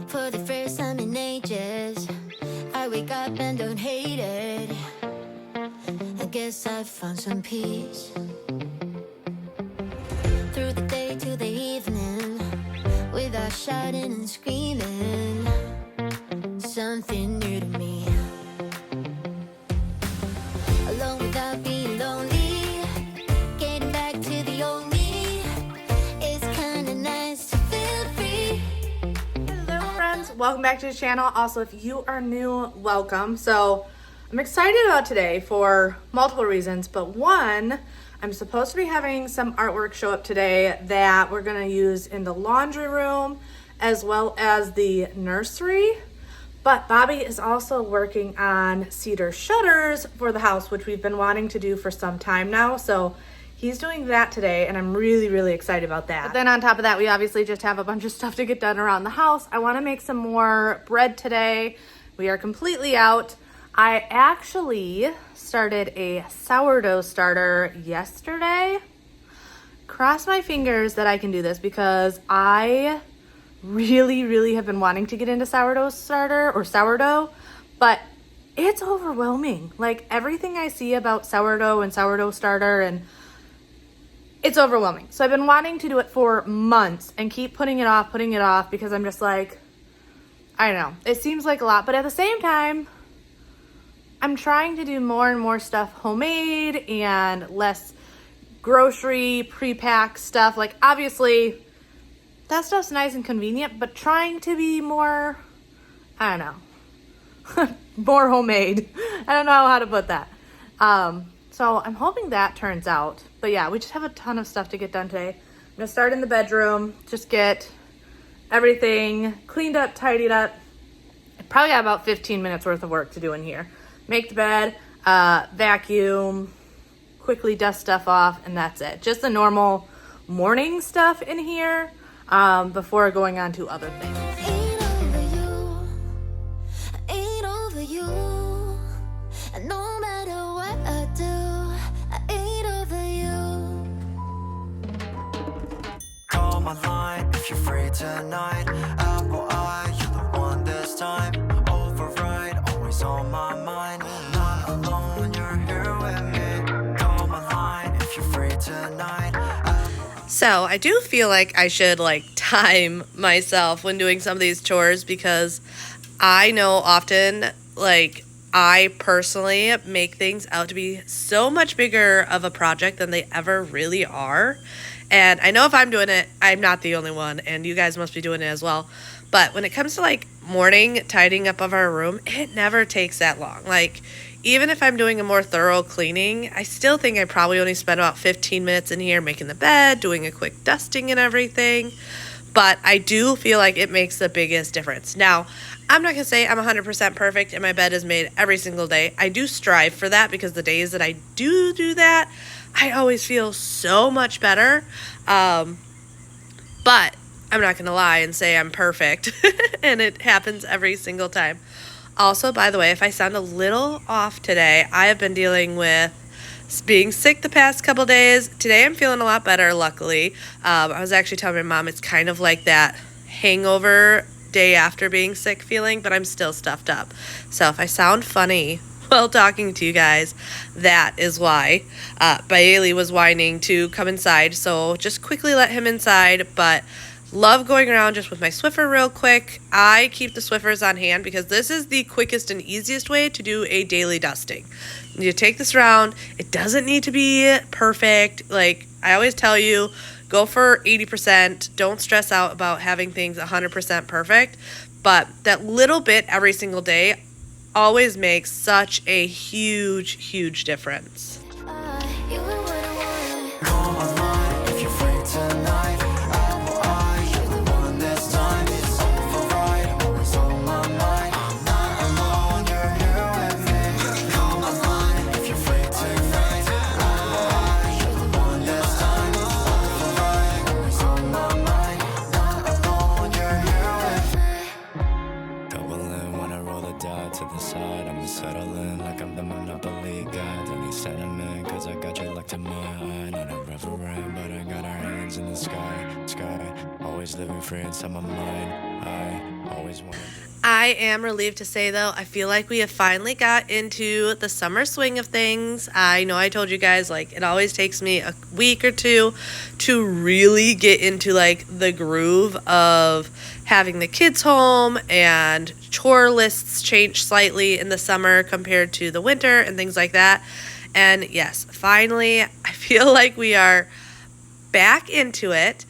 For the first time in ages, I wake up and don't hate it. I guess I found some peace. Through the day to the evening, without shouting and screaming, something new to me. Alone without being lonely, getting back to the old me. It's kinda nice to feel free. Hello friends, welcome back to the channel. Also, if you are new, welcome. So I'm excited about today for multiple reasons, but one, I'm supposed to be having some artwork show up today that we're gonna use in the laundry room as well as the nursery. But Bobby is also working on cedar shutters for the house, which we've been wanting to do for some time now. So he's doing that today, and I'm really excited about that. But then on top of that, we obviously just have a bunch of stuff to get done around the house. I wanna make some more bread today. We are completely out. I actually started a sourdough starter yesterday. Cross my fingers that I can do this because I really have been wanting to get into sourdough, but it's overwhelming. Like everything I see about sourdough and sourdough starter, and it's overwhelming. So I've been wanting to do it for months and keep putting it off because I'm just like, I don't know. It seems like a lot, but at the same time, I'm trying to do more and more stuff homemade and less grocery pre-pack stuff. Like obviously that stuff's nice and convenient, but trying to be more, I don't know, more homemade. I don't know how to put that. So I'm hoping that turns out. But yeah, we just have a ton of stuff to get done today. I'm gonna start in the bedroom, just get everything cleaned up, tidied up. I probably got about 15 minutes worth of work to do in here. Make the bed, vacuum, quickly dust stuff off, and that's it. Just the normal morning stuff in here before going on to other things. Ain't over you, ain't over you. And no matter what I do, I ain't over you. Call my line if you're free tonight. Apple eye, you're the one this time. Override, always on my mind. Not alone, you're here with me. Call my line if you're free tonight. So I do feel like I should time myself when doing some of these chores, because I know often I personally make things out to be so much bigger of a project than they ever really are. And I know if I'm doing it, I'm not the only one, and you guys must be doing it as well. But when it comes to morning tidying up of our room, it never takes that long. Even if I'm doing a more thorough cleaning, I still think I probably only spend about 15 minutes in here making the bed, doing a quick dusting and everything. But I do feel like it makes the biggest difference. Now, I'm not going to say I'm 100% perfect and my bed is made every single day. I do strive for that, because the days that I do that, I always feel so much better. But I'm not going to lie and say I'm perfect, and it happens every single time. Also, by the way, if I sound a little off today, I have been dealing with being sick the past couple days. Today I'm feeling a lot better, luckily. I was actually telling my mom it's kind of like that hangover day after being sick feeling, but I'm still stuffed up. So if I sound funny while talking to you guys, that is why. Bailey was whining to come inside, so just quickly let him inside, but love going around just with my Swiffer real quick. I keep the Swiffers on hand because this is the quickest and easiest way to do a daily dusting. You take this around. It doesn't need to be perfect. I always tell you, go for 80%. Don't stress out about having things 100% perfect. But that little bit every single day always makes such a huge difference. You were what I wanted. Call my line if you're free tonight. Apple eye, you're the one this time. It's override, always on my mind. I'm not alone, you're here with me. Call my line if you're free tonight. Apple eye, you're the one this time. It's override, always on my mind. Not alone, you're here with me. Doubling when I roll the die to the side. I'm settling like I'm the Monopoly guy. Don't need sentiment, cause I got your luck to my eye. Not a reverend, but I got our hands in the sky. Always living free inside my mind. I always always wanted. I am relieved to say, though, I feel like we have finally got into the summer swing of things. I know I told you guys, like, it always takes me a week or two to really get into, like, the groove of having the kids home, and chore lists change slightly in the summer compared to the winter and things like that. And yes, finally, I feel like we are back into it.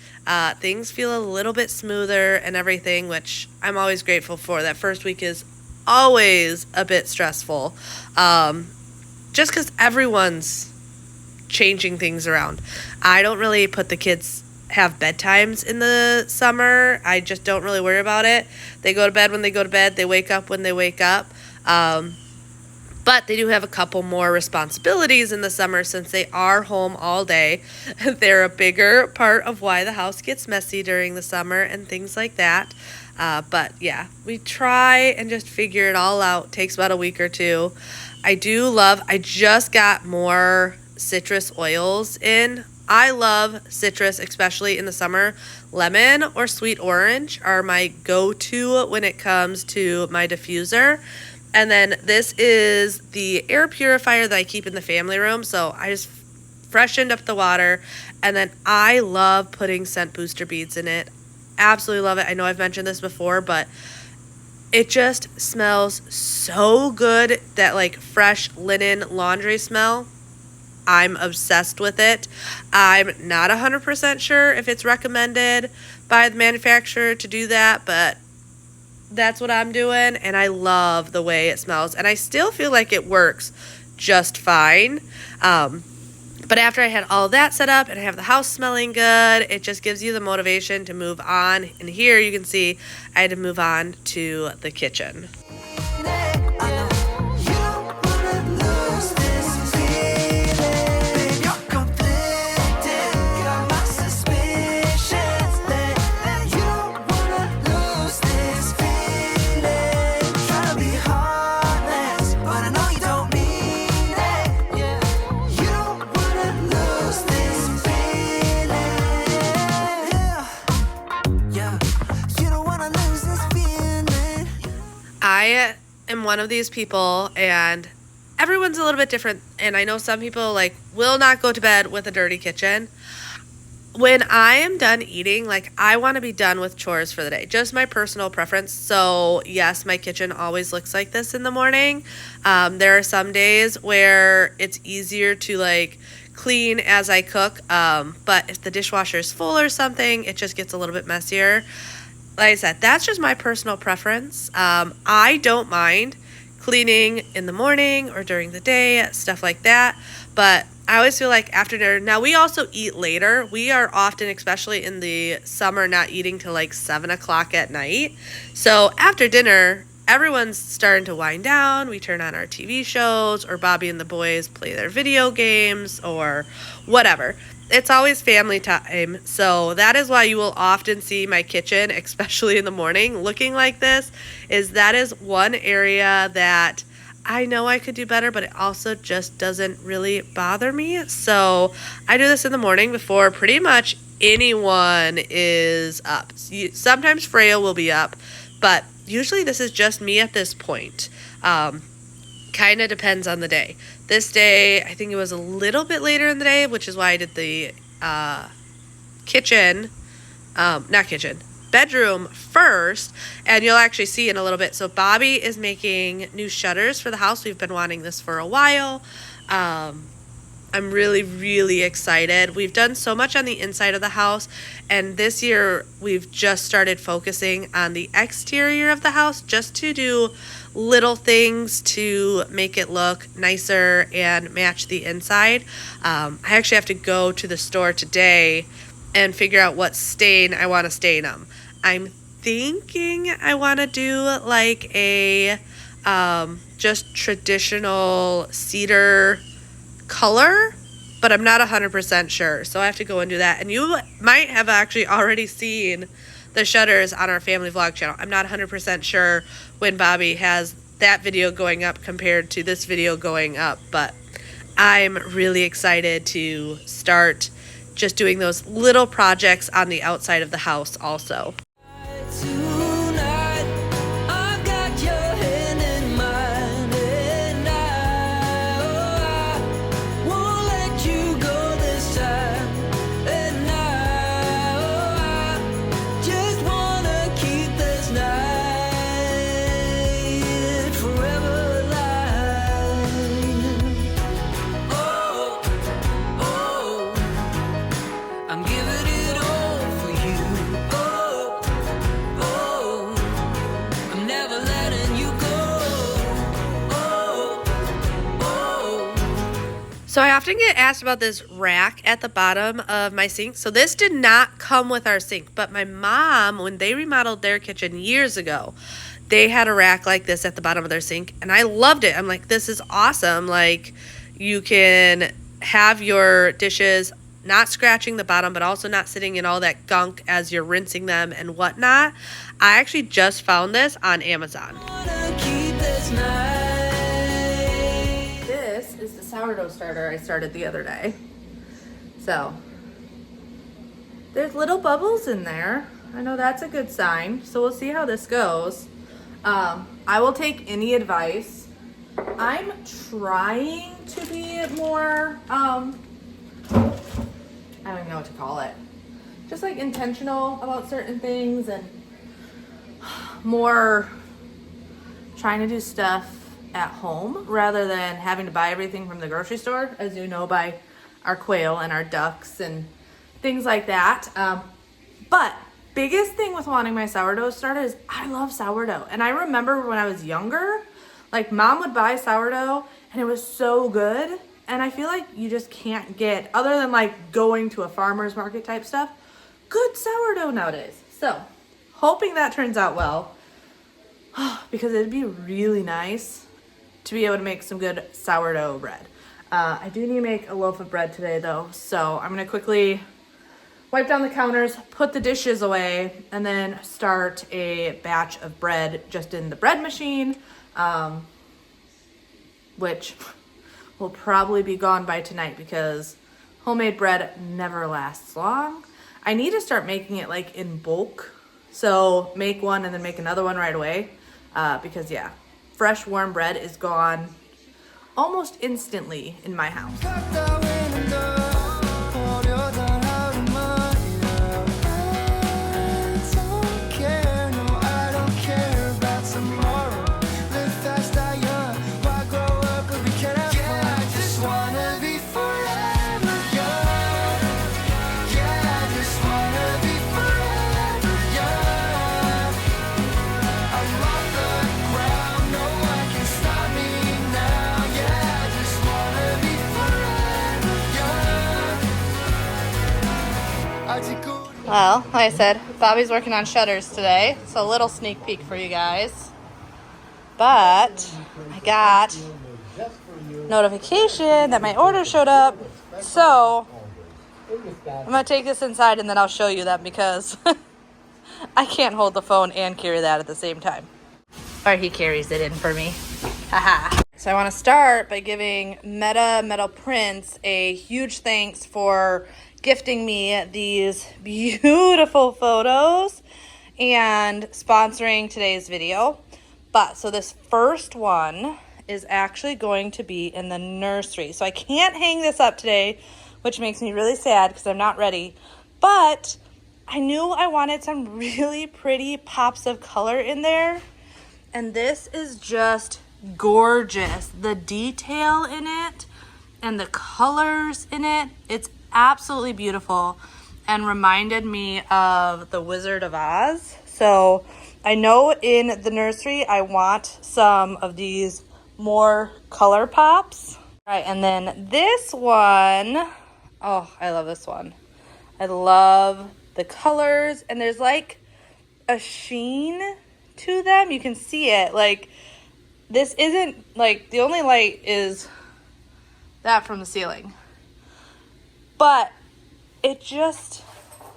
Things feel a little bit smoother and everything, which I'm always grateful for. That first week is always a bit stressful, just because everyone's changing things around. I don't really put the kids have bedtimes in the summer. I just don't really worry about it. They go to bed when they go to bed. They wake up when they wake up. But they do have a couple more responsibilities in the summer since they are home all day. They're a bigger part of why the house gets messy during the summer and things like that. But yeah, we try and just figure it all out. Takes about a week or two. I just got more citrus oils in. I love citrus, especially in the summer. Lemon or sweet orange are my go-to when it comes to my diffuser. And then this is the air purifier that I keep in the family room. So I just freshened up the water. And then I love putting scent booster beads in it. Absolutely love it. I know I've mentioned this before, but it just smells so good. That like fresh linen laundry smell. I'm obsessed with it. I'm not 100% sure if it's recommended by the manufacturer to do that, but that's what I'm doing, and I love the way it smells, and I still feel like it works just fine. But after I had all that set up and I have the house smelling good, it just gives you the motivation to move on. And here you can see I had to move on to the kitchen. I am one of these people, and everyone's a little bit different, and I know some people like will not go to bed with a dirty kitchen. When I am done eating, like I want to be done with chores for the day, just my personal preference. So yes, my kitchen always looks like this in the morning. There are some days where it's easier to like clean as I cook, but if the dishwasher is full or something, it just gets a little bit messier. Like I said, that's just my personal preference. I don't mind cleaning in the morning or during the day, stuff like that. But I always feel like after dinner, now we also eat later. We are often, especially in the summer, not eating till like 7 o'clock at night. So after dinner, everyone's starting to wind down. We turn on our TV shows, or Bobby and the boys play their video games or whatever. It's always family time, so that is why you will often see my kitchen, especially in the morning, looking like this. That is one area that I know I could do better, but it also just doesn't really bother me. So I do this in the morning before pretty much anyone is up. Sometimes Freya will be up, but usually this is just me at this point. Kind of depends on the day. This day, I think it was a little bit later in the day, which is why I did the bedroom first, and you'll actually see in a little bit. So Bobby is making new shutters for the house. We've been wanting this for a while. I'm really, really excited. We've done so much on the inside of the house, and this year we've just started focusing on the exterior of the house just to do little things to make it look nicer and match the inside. I actually have to go to the store today and figure out what stain I want to stain them. I'm thinking I want to do like a just traditional cedar color, but I'm not 100% sure, so I have to go and do that. And you might have actually already seen the shutters on our family vlog channel. I'm not 100% sure when Bobby has that video going up compared to this video going up, but I'm really excited to start just doing those little projects on the outside of the house also. Tonight, So I often get asked about this rack at the bottom of my sink. So this did not come with our sink, but my mom, when they remodeled their kitchen years ago, they had a rack like this at the bottom of their sink, and I loved it. I'm like, this is awesome. Like, you can have your dishes not scratching the bottom, but also not sitting in all that gunk as you're rinsing them and whatnot. I actually just found this on Amazon. This is the sourdough starter I started the other day. So, there's little bubbles in there. I know that's a good sign. So we'll see how this goes. I will take any advice. I'm trying to be more, I don't even know what to call it. Just like intentional about certain things and more trying to do stuff at home rather than having to buy everything from the grocery store, as you know, buy our quail and our ducks and things like that. But biggest thing with wanting my sourdough started is I love sourdough. And I remember when I was younger, like mom would buy sourdough and it was so good. And I feel like you just can't get, other than like going to a farmer's market type stuff, good sourdough nowadays. So hoping that turns out well, because it'd be really nice to be able to make some good sourdough bread. I do need to make a loaf of bread today though. So I'm gonna quickly wipe down the counters, put the dishes away, and then start a batch of bread just in the bread machine, which will probably be gone by tonight because homemade bread never lasts long. I need to start making it like in bulk. So make one and then make another one right away. Because yeah, fresh warm bread is gone almost instantly in my house. Well, like I said, Bobby's working on shutters today. So a little sneak peek for you guys. But I got notification that my order showed up. So I'm going to take this inside and then I'll show you that because I can't hold the phone and carry that at the same time. Or he carries it in for me. Haha. So I want to start by giving Meta Metal Prints a huge thanks for gifting me these beautiful photos and sponsoring today's video. But so this first one is actually going to be in the nursery. So I can't hang this up today, which makes me really sad because I'm not ready. But I knew I wanted some really pretty pops of color in there. And this is just gorgeous. The detail in it and the colors in it, it's absolutely beautiful and reminded me of the Wizard of Oz. So I know in the nursery I want some of these more color pops. All right, and then this one, oh, I love this one. I love the colors, and there's like a sheen to them. You can see it. Like, this isn't, like, the only light is that from the ceiling. But it just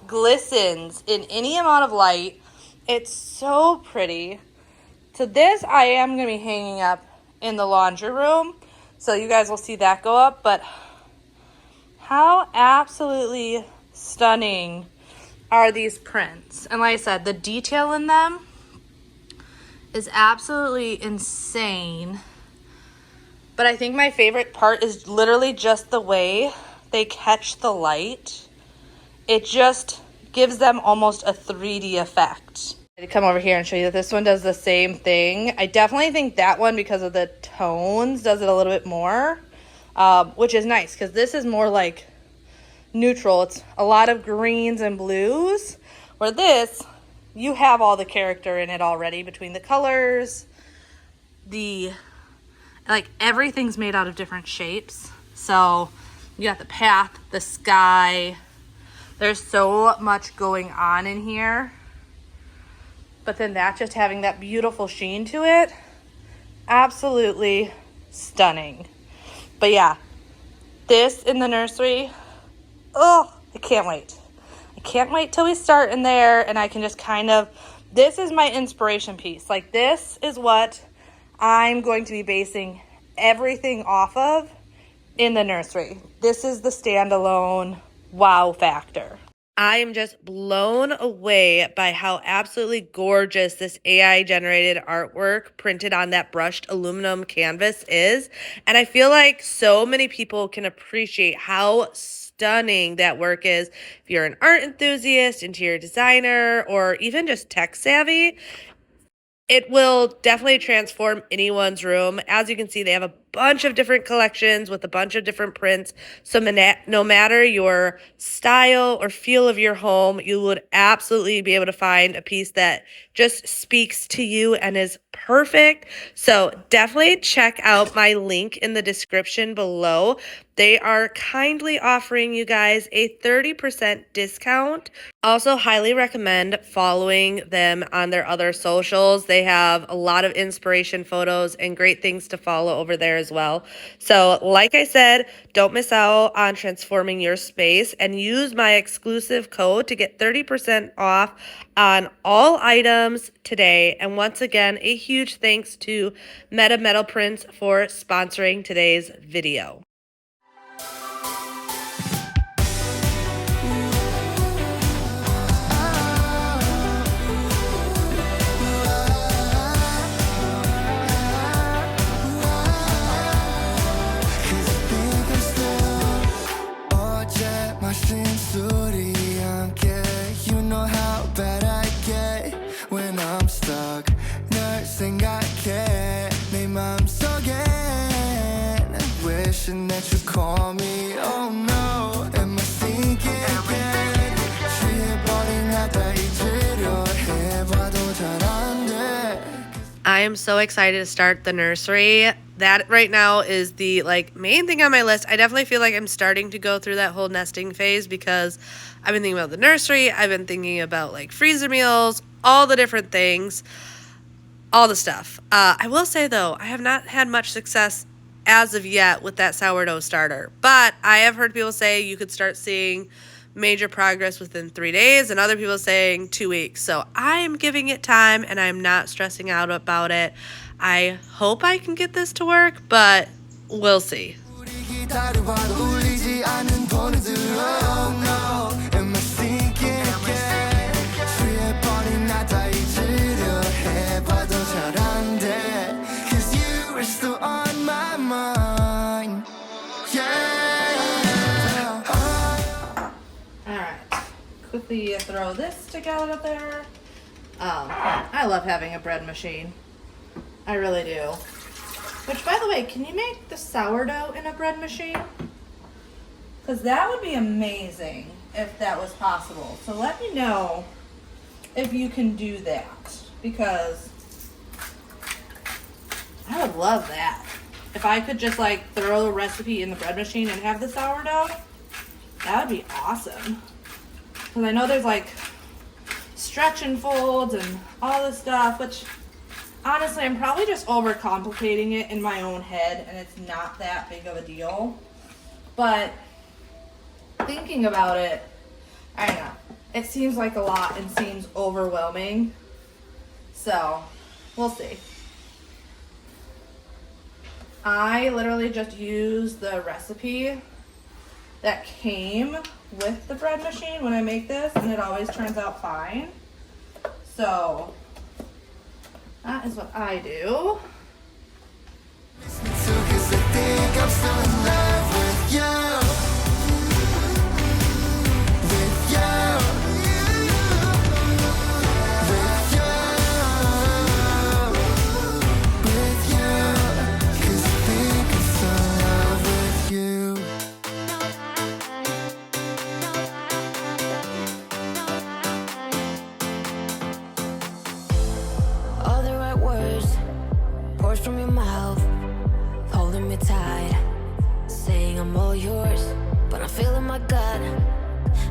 glistens in any amount of light. It's so pretty. So this I am going to be hanging up in the laundry room. So you guys will see that go up. But how absolutely stunning are these prints? And like I said, the detail in them is absolutely insane. But I think my favorite part is literally just the way they catch the light. It just gives them almost a 3D effect. I'm gonna come over here and show you that this one does the same thing. I definitely think that one, because of the tones, does it a little bit more, which is nice because this is more like neutral. It's a lot of greens and blues, where this, you have all the character in it already between the colors, like everything's made out of different shapes. So you got the path, the sky. There's so much going on in here. But then that just having that beautiful sheen to it, absolutely stunning. But yeah, this in the nursery, oh, I can't wait. I can't wait till we start in there and I can just kind of, this is my inspiration piece. Like this is what I'm going to be basing everything off of in the nursery. This is the standalone wow factor. I am just blown away by how absolutely gorgeous this AI generated artwork printed on that brushed aluminum canvas is. And I feel like so many people can appreciate how stunning that work is. If you're an art enthusiast, interior designer, or even just tech savvy, it will definitely transform anyone's room. As you can see, they have a bunch of different collections with a bunch of different prints. So no matter your style or feel of your home, you would absolutely be able to find a piece that just speaks to you and is perfect. So definitely check out my link in the description below. They are kindly offering you guys a 30% discount. Also, highly recommend following them on their other socials. They have a lot of inspiration photos and great things to follow over there as well. So, like I said, don't miss out on transforming your space and use my exclusive code to get 30% off on all items today. And once again, a huge thanks to Meta Metal Prints for sponsoring today's video. 마신 술이 함께 You know how bad I get When I'm stuck 널 생각해 내 맘속엔 Wishing that you call me Oh no Am I thinking again 취해버린 나다 잊으려 해봐도 잘 안 돼 I am so excited to start the nursery. That right now is the main thing on my list. I definitely feel like I'm starting to go through that whole nesting phase because I've been thinking about the nursery. I've been thinking about freezer meals, all the different things, all the stuff. I will say though, I have not had much success as of yet with that sourdough starter, but I have heard people say you could start seeing major progress within 3 days and other people saying 2 weeks. So I am giving it time and I'm not stressing out about it. I hope I can get this to work, but we'll see. Quickly throw this together there. I love having a bread machine. I really do. Which, by the way, can you make the sourdough in a bread machine? Because that would be amazing if that was possible. So let me know if you can do that. Because I would love that. If I could just throw the recipe in the bread machine and have the sourdough, that would be awesome. Because I know there's stretch and folds and all this stuff, which honestly I'm probably just overcomplicating it in my own head and it's not that big of a deal. But thinking about it, I don't know. It seems like a lot and seems overwhelming. So we'll see. I literally just used the recipe that came with the bread machine when I make this, and it always turns out fine. So that is what I do. my God,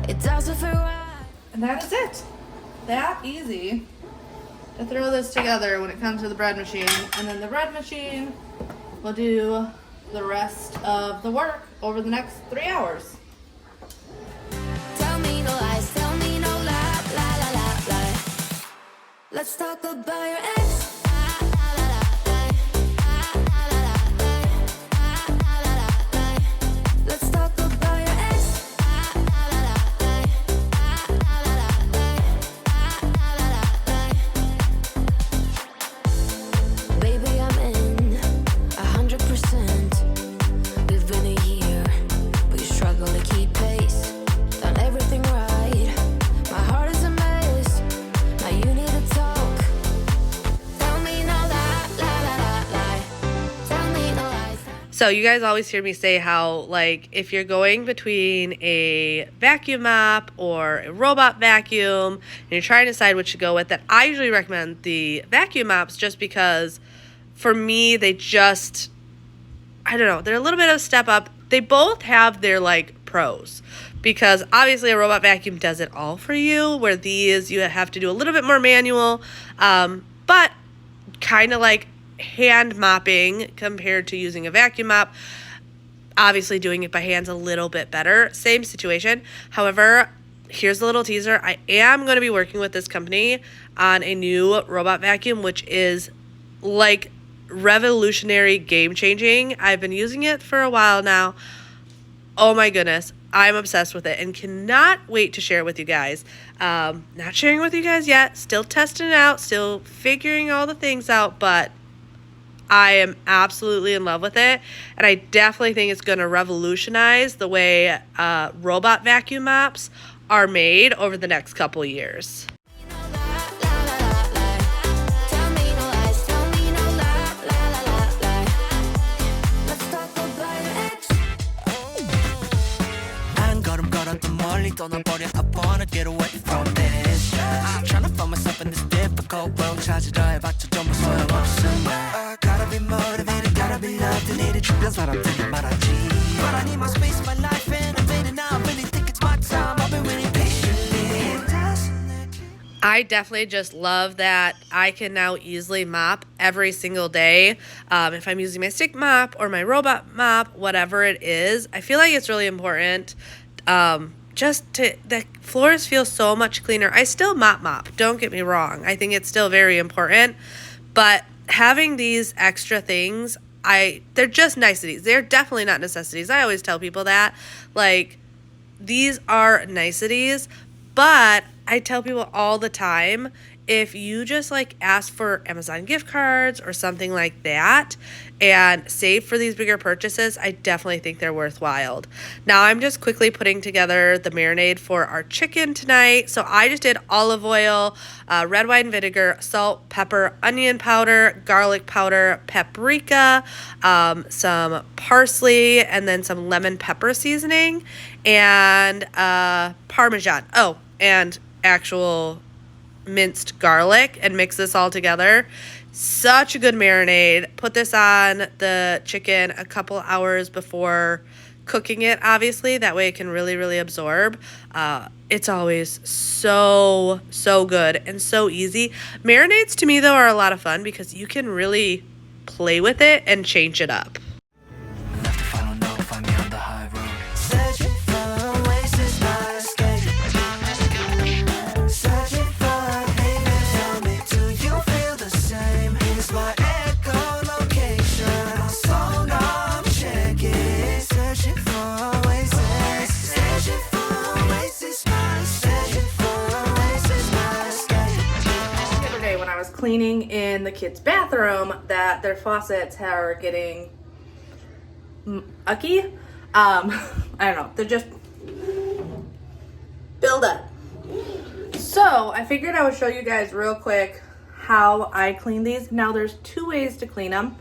it doesn't feel right. And that is it. That easy to throw this together when it comes to the bread machine. And then the bread machine will do the rest of the work over the next 3 hours. Tell me no lies, tell me no lie, lie, lie, lie, lie. Let's talk about your ex. Let's talk about your ex. Baby, I'm in 100%. We've been a year, but you struggle to keep pace. Done everything right. My heart is a mess. Now you need to talk. Tell me no lie, lie, lie, lie, lie. Tell me no lies. So you guys always hear me say how, like, if you're going between a vacuum mop or a robot vacuum and you're trying to decide which to go with, that I usually recommend the vacuum mops just because for me, they just, I don't know, they're a little bit of a step up. They both have their, like, pros because obviously a robot vacuum does it all for you, where these you have to do a little bit more manual, but kind of like hand mopping compared to using a vacuum mop. Obviously doing it by hand's a little bit better. Same situation. However, here's a little teaser. I am going to be working with this company on a new robot vacuum, which is like revolutionary, game changing. I've been using it for a while now. Oh my goodness. I'm obsessed with it and cannot wait to share it with you guys. Not sharing it with you guys yet. Still testing it out. Still figuring all the things out, but I am absolutely in love with it, and I definitely think it's going to revolutionize the way robot vacuum mops are made over the next couple years. 안 걸음 걸어도 멀리 떠나버려. I wanna get away from this. I'm trying to find myself in this difficult world. 찾으려 해봤자 전부 소용없음. I gotta be motivated, gotta be loved. 내일의 주변 사람들이 말하지. But I need my space, my life, and I'm in it now. I really think it's my time. I've been waiting patiently. I definitely just love that I can now easily mop every single day. If I'm using my stick mop or my robot mop, whatever it is, I feel like it's really important just to, the floors feel so much cleaner. I still mop, don't get me wrong. I think it's still very important, but having these extra things, they're just niceties. They're definitely not necessities. I always tell people that, like, these are niceties, but I tell people all the time, if you just like ask for Amazon gift cards or something like that and save for these bigger purchases, I definitely think they're worthwhile. Now I'm just quickly putting together the marinade for our chicken tonight. So I just did olive oil, red wine vinegar, salt, pepper, onion powder, garlic powder, paprika, some parsley, and then some lemon pepper seasoning, and Parmesan. Oh, and actual minced garlic, and mix this all together. Such a good marinade. Put this on the chicken a couple hours before cooking it, obviously. That way it can really, really absorb. It's always so good and so easy. Marinades to me, though, are a lot of fun because you can really play with it and change it up. Left the final note, find me on the high road. Searching for oasis, my escape. Searching for haven, tell me, do you feel the same? Here's my echolocation, my soul I'm checking. Searching for oasis, searching for oasis, my searching for oasis, my escape. The other day when I was cleaning in the kids' bathroom, that their faucets are getting ucky. I don't know. They're just build up. So I figured I would show you guys real quick how I clean these. Now there's two ways to clean them.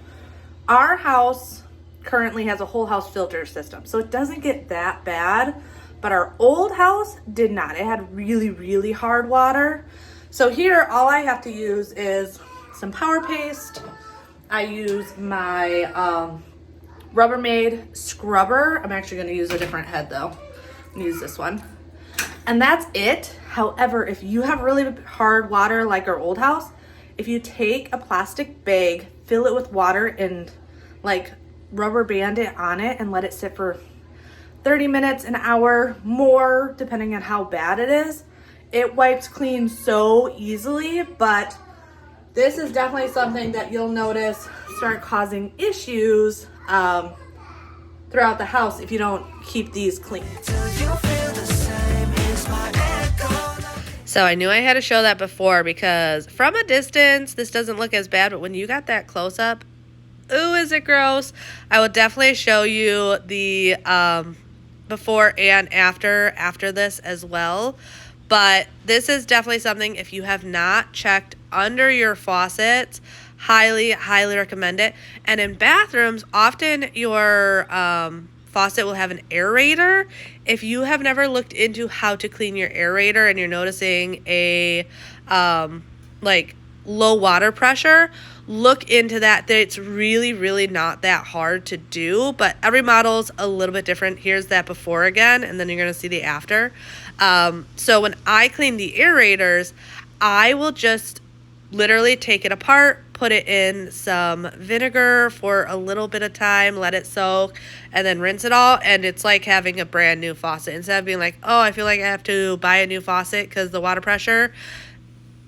Our house currently has a whole house filter system, so it doesn't get that bad, but our old house did not. It had really, really hard water. So here, all I have to use is some power paste. I use my Rubbermaid scrubber. I'm actually going to use a different head though. use this one. And that's it. However, if you have really hard water like our old house, if you take a plastic bag, fill it with water and like rubber band it on it and let it sit for 30 minutes, an hour, more, depending on how bad it is, it wipes clean so easily. But this is definitely something that you'll notice start causing issues throughout the house if you don't keep these clean. So I knew I had to show that before because from a distance, this doesn't look as bad, but when you got that close up, ooh, is it gross? I will definitely show you the before and after this as well. But this is definitely something, if you have not checked under your faucets, highly recommend it. And in bathrooms, often your faucet will have an aerator. If you have never looked into how to clean your aerator and you're noticing a like low water pressure, look into that. It's really not that hard to do, but every model's a little bit different. Here's that before again, and then you're gonna see the after. So when I clean the aerators, I will just literally take it apart, put it in some vinegar for a little bit of time, let it soak, and then rinse it all. And it's like having a brand new faucet. Instead of being like, oh, I feel like I have to buy a new faucet because the water pressure,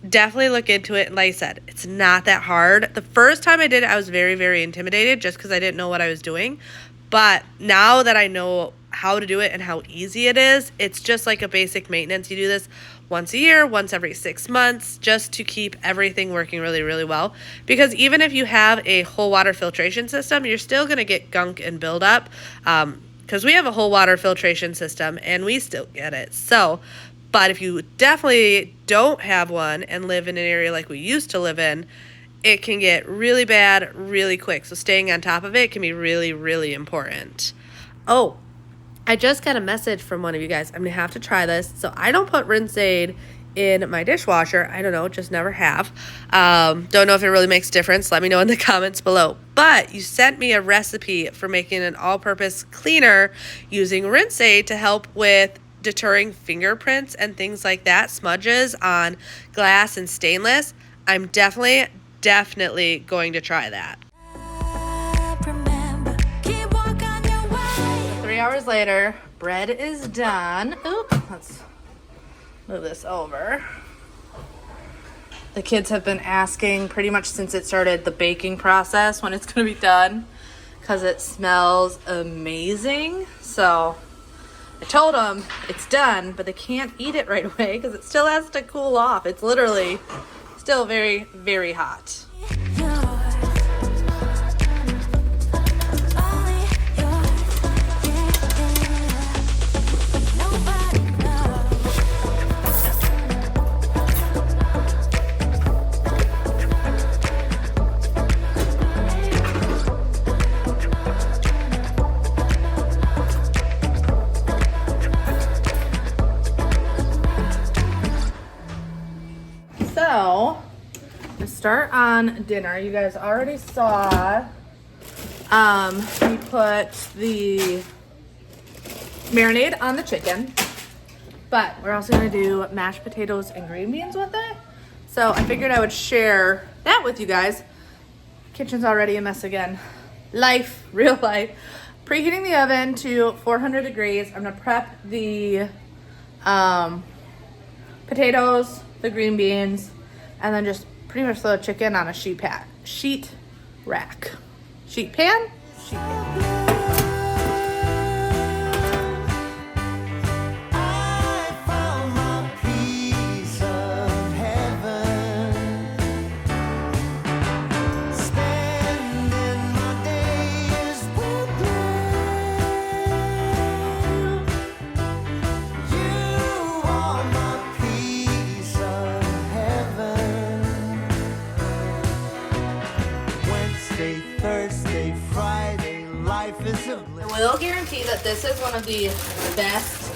definitely look into it. And like I said, it's not that hard. The first time I did it, I was very intimidated just because I didn't know what I was doing. But now that I know how to do it and how easy it is, it's just like a basic maintenance. You do this once a year, once every 6 months, just to keep everything working really well. Because even if you have a whole water filtration system, you're still going to get gunk and buildup. Because we have a whole water filtration system and we still get it. So, but if you definitely don't have one and live in an area like we used to live in, it can get really bad really quick. So staying on top of it can be really important. Oh, I just got a message from one of you guys. I'm going to have to try this. So I don't put rinse aid in my dishwasher. I don't know, just never have. Don't know if it really makes a difference. Let me know in the comments below. But you sent me a recipe for making an all-purpose cleaner using rinse aid to help with deterring fingerprints and things like that, smudges on glass and stainless. I'm definitely going to try that. 3 hours later, bread is done. Oop, let's move this over. The kids have been asking pretty much since it started the baking process when it's going to be done because it smells amazing. So I told them it's done, but they can't eat it right away because it still has to cool off. It's literally still very hot. So, to start on dinner, you guys already saw, we put the marinade on the chicken, but we're also gonna do mashed potatoes and green beans with it. So I figured I would share that with you guys. Kitchen's already a mess again. Life, real life. Preheating the oven to 400 degrees. I'm gonna prep the potatoes, the green beans, and then just pretty much throw the chicken on a sheet pan. I found my piece of heaven, spending my days with you. You are my piece of heaven. Wednesday, Thursday, Friday, life is a bliss. I will guarantee that this is one of the best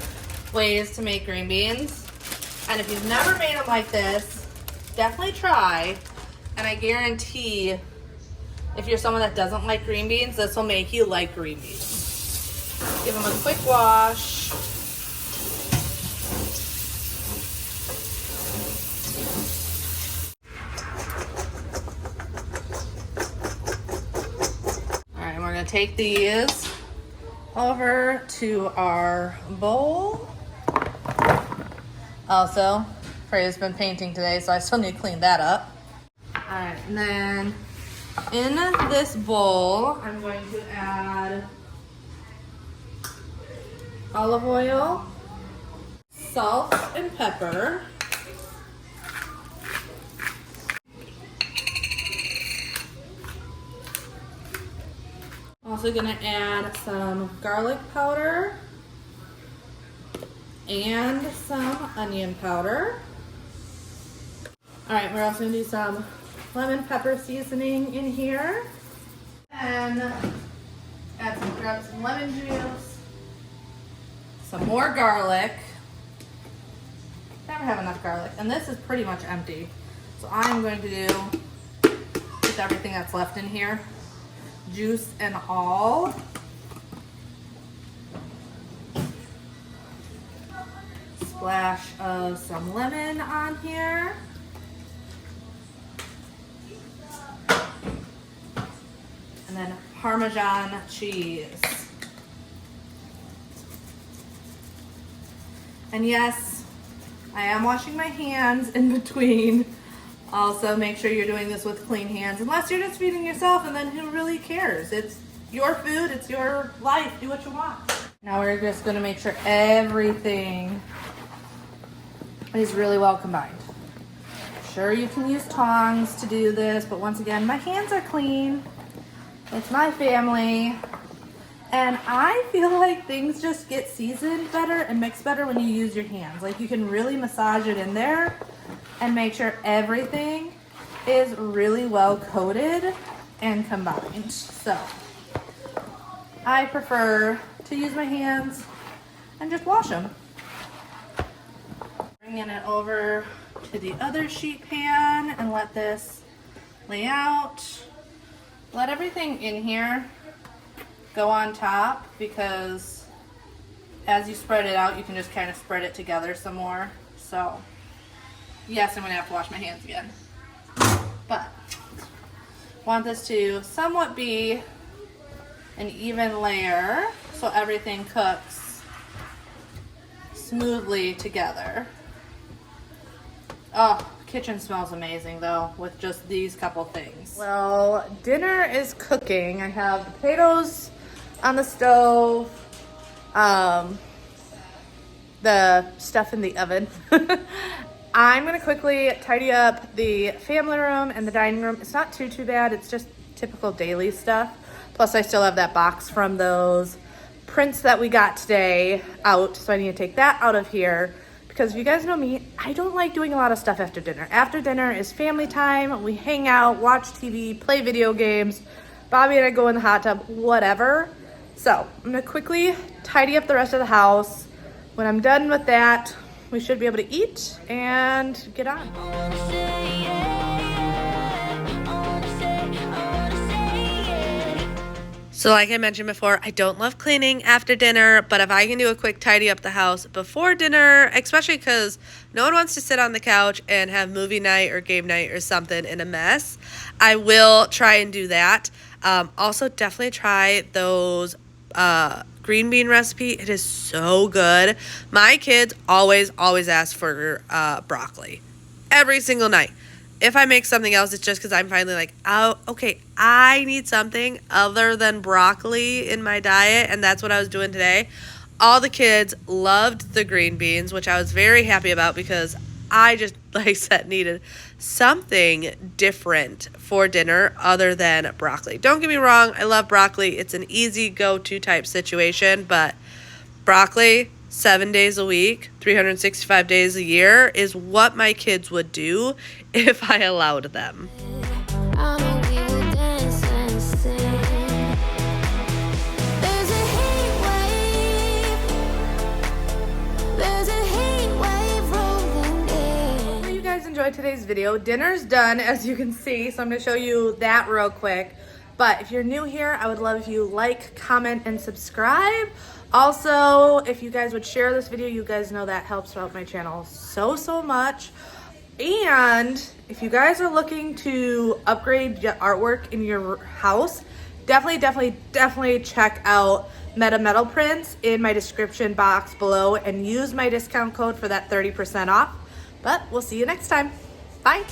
ways to make green beans. And if you've never made them like this, definitely try. And I guarantee if you're someone that doesn't like green beans, this will make you like green beans. Give them a quick wash. take these over to our bowl. Also, Freya's been painting today, so I still need to clean that up. All right, and then in this bowl, I'm going to add olive oil, salt, and pepper. Also gonna add some garlic powder and some onion powder. All right, we're also gonna do some lemon pepper seasoning in here. And grab some lemon juice, some more garlic. Never have enough garlic. And this is pretty much empty. So I'm going to do with everything that's left in here, juice and all. Splash of some lemon on here. And then Parmesan cheese. And yes, I am washing my hands in between. Also, make sure you're doing this with clean hands, unless you're just feeding yourself, and then who really cares? It's your food, it's your life, do what you want. Now we're just gonna make sure everything is really well combined. Sure, you can use tongs to do this, but once again, my hands are clean. It's my family. And I feel like things just get seasoned better and mixed better when you use your hands. Like, you can really massage it in there and make sure everything is really well coated and combined. So I prefer to use my hands and just wash them. Bringing it over to the other sheet pan and let this lay out. Let everything in here go on top, because as you spread it out, you can just kind of spread it together some more. So yes, I'm gonna have to wash my hands again, but want this to somewhat be an even layer so everything cooks smoothly together. Oh, kitchen smells amazing though with just these couple things. Well, dinner is cooking. I have the potatoes on the stove, the stuff in the oven. I'm gonna quickly tidy up the family room and the dining room. It's not too bad, it's just typical daily stuff. Plus I still have that box from those prints that we got today out, so I need to take that out of here. Because if you guys know me, I don't like doing a lot of stuff after dinner. After dinner is family time. We hang out, watch TV, play video games. Bobby and I go in the hot tub, whatever. So I'm gonna quickly tidy up the rest of the house. When I'm done with that, we should be able to eat and get on. So like I mentioned before, I don't love cleaning after dinner, but if I can do a quick tidy up the house before dinner, especially because no one wants to sit on the couch and have movie night or game night or something in a mess, I will try and do that. Also, definitely try those green bean recipe. It is so good. My kids always ask for broccoli every single night. If I make something else, it's just because I'm finally like, oh, okay, I need something other than broccoli in my diet, and that's what I was doing today. All the kids loved the green beans, which I was very happy about because I just, like I said, needed something different for dinner other than broccoli. Don't get me wrong, I love broccoli. It's an easy go-to type situation, but broccoli 7 days a week, 365 days a year is what my kids would do if I allowed them. I know we will dance and sing. There's a heat wave rolling in. Hope you guys enjoyed today's video. Dinner's done, as you can see, so I'm going to show you that real quick. But if you're new here, I would love if you like, comment, and subscribe. Also, if you guys would share this video, you guys know that helps out my channel so much. And if you guys are looking to upgrade your artwork in your house definitely check out Meta Metal Prints in my description box below and use my discount code for that 30% off. But we'll see you next time. Bye.